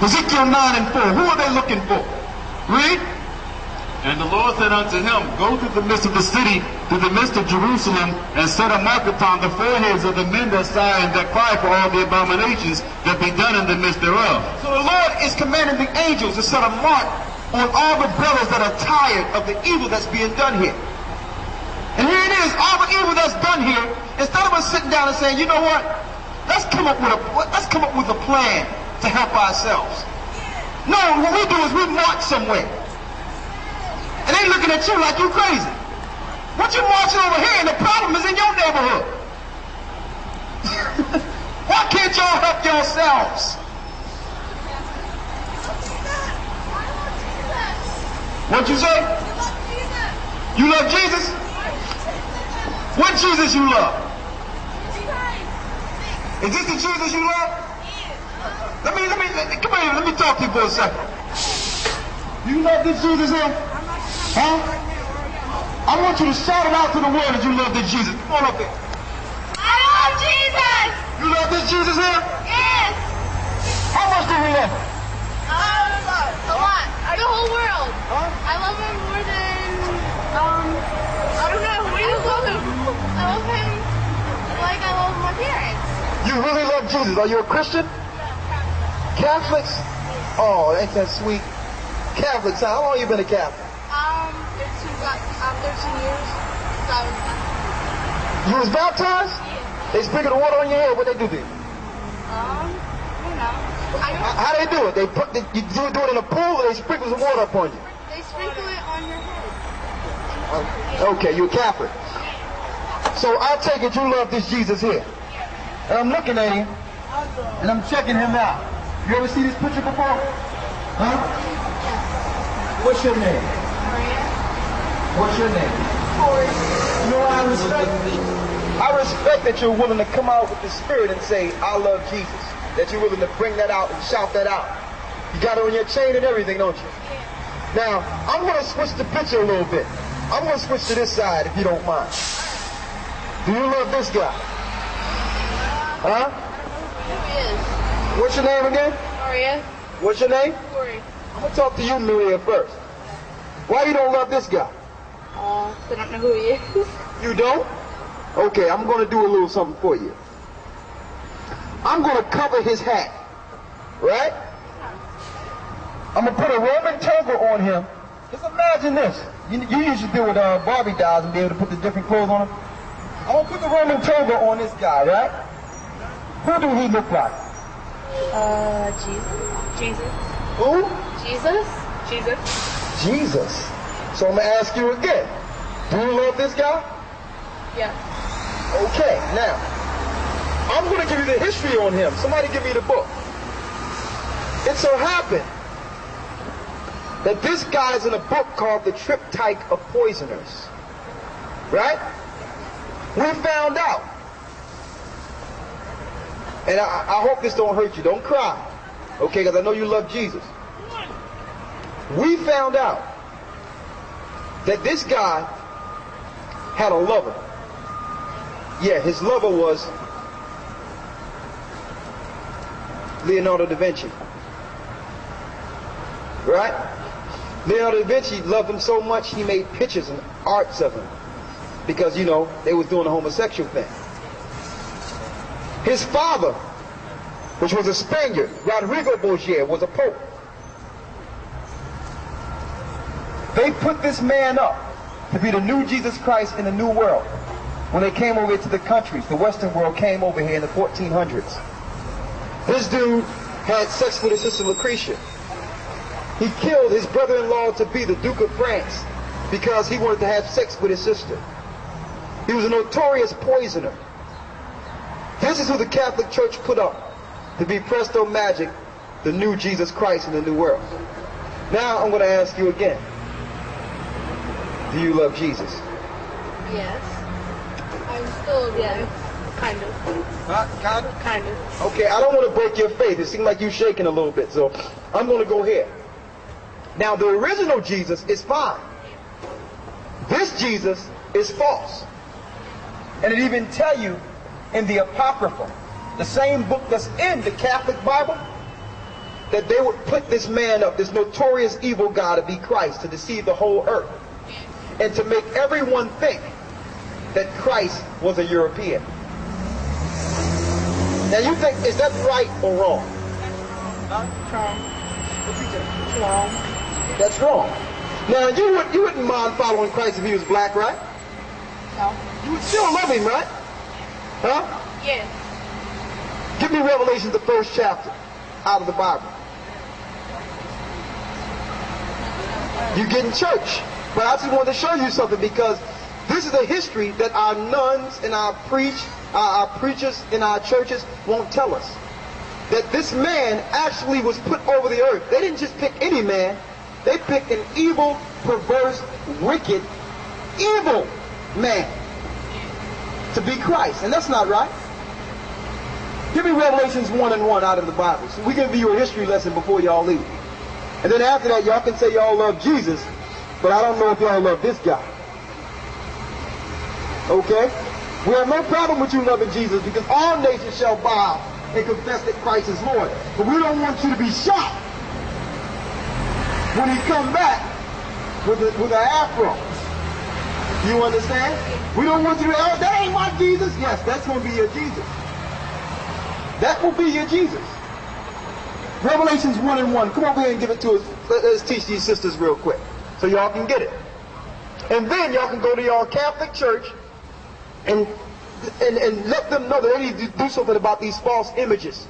Ezekiel 9 and 4. Who are they looking for? Read. And the Lord said unto him, Go through the midst of the city, through the midst of Jerusalem, and set a mark upon the foreheads of the men that sigh and that cry for all the abominations that be done in the midst thereof. So the Lord is commanding the angels to set a mark on all the brothers that are tired of the evil that's being done here. And here it is, all the evil that's done here. Instead of us sitting down and saying, you know what? Let's come up with a plan to help ourselves. No, what we do is we march somewhere. And they looking at you like you crazy. What you marching over here, and the problem is in your neighborhood. Why can't y'all help yourselves? What you say? You love Jesus? What Jesus you love? Is this the Jesus you love? Come here, let me talk to you for a second. You love this Jesus here? Huh? I want you to shout it out to the world that you love this Jesus. Come on up here. I love Jesus! You love this Jesus here? Yes! How much do you love him? A lot. The whole world. Huh? I love him more than, I don't know. What do you love him? I love him like I love my parents. You really love Jesus. Are you a Christian? Catholics? Oh, ain't that sweet? Catholics, how long you been a Catholic? 13 years. So I was baptized. You was baptized? Yeah. They sprinkle the water on your head. What they do then? You know. How they do it? You do it in a pool, or they sprinkle some water upon you? They sprinkle it on your head. Okay, you're a Catholic. So I take it you love this Jesus here. And I'm looking at him, and I'm checking him out. You ever see this picture before? Huh? What's your name? Maria. What's your name? Corey. You know what I respect? I respect that you're willing to come out with the Spirit and say, I love Jesus. That you're willing to bring that out and shout that out. You got it on your chain and everything, don't you? Now, I'm going to switch the picture a little bit. I'm going to switch to this side if you don't mind. Do you love this guy? Huh? Who is? What's your name again? Maria. What's your name? Corey. I'm going to talk to you, Maria, first. Why you don't love this guy? I don't know who he is. You don't? Okay, I'm going to do a little something for you. I'm going to cover his hat. Right? I'm going to put a Roman toga on him. Just imagine this. You used to deal with Barbie dolls and be able to put the different clothes on them. I'm going to put the Roman toga on this guy, right? Who do he look like? Jesus. Who? Jesus. Jesus. So I'm going to ask you again. Do you love this guy? Yeah. Okay, now, I'm going to give you the history on him. Somebody give me the book. It so happened that this guy's in a book called The Triptych of Poisoners. Right? We found out. And I hope this don't hurt you. Don't cry. Okay, because I know you love Jesus. We found out that this guy had a lover. Yeah, his lover was Leonardo da Vinci. Right? Leonardo da Vinci loved him so much he made pictures and arts of him. Because, you know, they was doing the homosexual thing. His father, which was a Spaniard, Rodrigo Borgia, was a pope. They put this man up to be the new Jesus Christ in the new world. When they came over to the countries, the Western world came over here in the 1400s. This dude had sex with his sister Lucretia. He killed his brother-in-law to be the Duke of France because he wanted to have sex with his sister. He was a notorious poisoner. This is who the Catholic Church put up to be presto magic, the new Jesus Christ in the new world. Now I'm going to ask you again. Do you love Jesus? Yes. I'm still, yeah, kind of. Kind of. Okay, I don't want to break your faith. It seems like you're shaking a little bit, so I'm going to go here. Now, the original Jesus is fine. This Jesus is false. And it even tell you in the Apocrypha, the same book that's in the Catholic Bible, that they would put this man up, this notorious evil guy, to be Christ, to deceive the whole earth, and to make everyone think that Christ was a European. Now you think, is that right or wrong? Wrong. That's wrong. Now you wouldn't mind following Christ if he was black, right? No. You would still love him, right? Huh? Yes. Give me Revelation, the first chapter, out of the Bible. You get in church. But I just wanted to show you something, because this is a history that our nuns and our preachers in our churches won't tell us. That this man actually was put over the earth. They didn't just pick any man. They picked an evil, perverse, wicked, evil man to be Christ. And that's not right. Give me Revelations 1:1 out of the Bible. So we can give you a history lesson before y'all leave. And then after that, y'all can say y'all love Jesus, but I don't know if y'all love this guy. Okay? We have no problem with you loving Jesus, because all nations shall bow and confess that Christ is Lord. But we don't want you to be shocked when he come back with an afro. You understand? We don't want you to, oh, that ain't my Jesus. Yes, that's going to be your Jesus. That will be your Jesus. Revelations 1:1. Come over here and give it to us. Let's teach these sisters real quick so y'all can get it. And then y'all can go to your Catholic church and let them know that they need to do something about these false images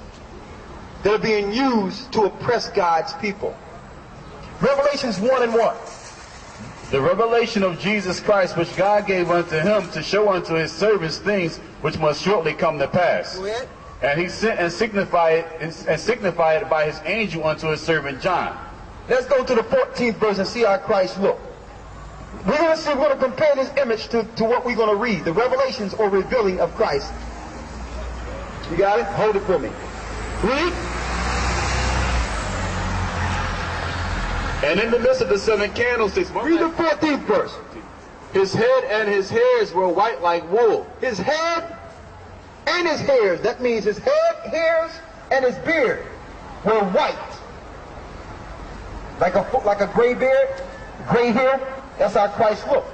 that are being used to oppress God's people. Revelations 1:1. The revelation of Jesus Christ, which God gave unto him to show unto his servants things which must shortly come to pass. Go ahead. And he sent and signified it by his angel unto his servant John. Let's go to the 14th verse and see how Christ looked. We're going to compare this image to what we're going to read, the revelations or revealing of Christ. You got it? Hold it for me. Read. And in the midst of the 7 candlesticks, Read the 14th verse. his head and his hairs were white like wool. His head and his hairs, that means his head, hairs, and his beard were white. Like a gray beard, gray hair. That's how Christ looked.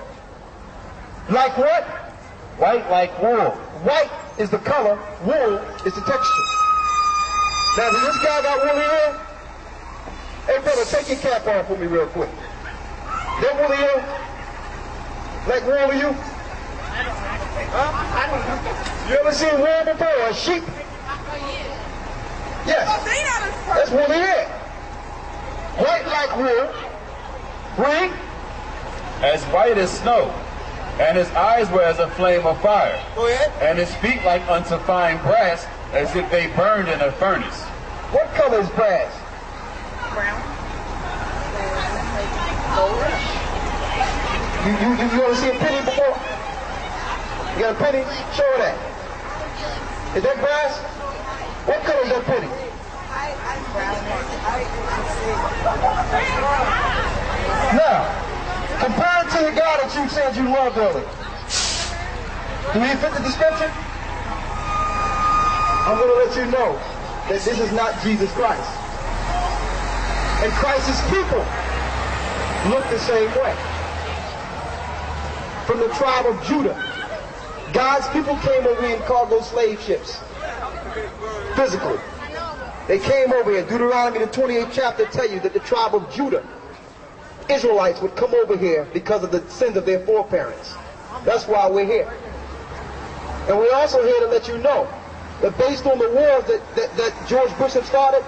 Like what? White like wool. White is the color, wool is the texture. Now, does this guy got woolly hair? Hey, brother, take your cap off for me real quick. That woolly hair? Like wool to you? Huh? You ever seen wool before? A sheep? Yes. That's woolly hair. White like wool. Read. As white as snow, and his eyes were as a flame of fire, Go ahead. and his feet like unto fine brass, as if they burned in a furnace. What color is brass? Brown. You ever see a penny before? You got a penny? Show her that. Is that brass? What color is that penny? Now, compare it to the guy that you said you loved earlier. Do he fit the description? I'm going to let you know that this is not Jesus Christ. And Christ's people look the same way. From the tribe of Judah, God's people came over here in cargo slave ships. Physically. They came over here. Deuteronomy, the 28th chapter, tell you that the tribe of Judah, Israelites, would come over here because of the sins of their foreparents. That's why we're here. And we're also here to let you know that based on the wars that George Bush had started,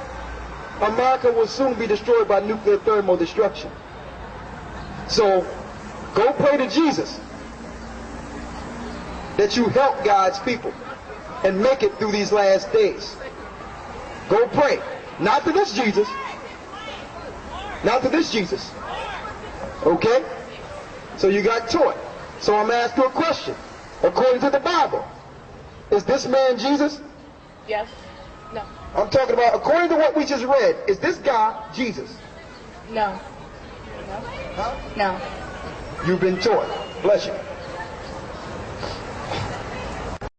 America will soon be destroyed by nuclear thermal destruction. So, go pray to Jesus that you help God's people and make it through these last days. Go pray. Not to this Jesus. Not to this Jesus. Okay? So you got taught. So I'm asking you a question. According to the Bible, is this man Jesus? Yes. No. I'm talking about, according to what we just read, is this guy Jesus? No. Huh? No. You've been taught. Bless you.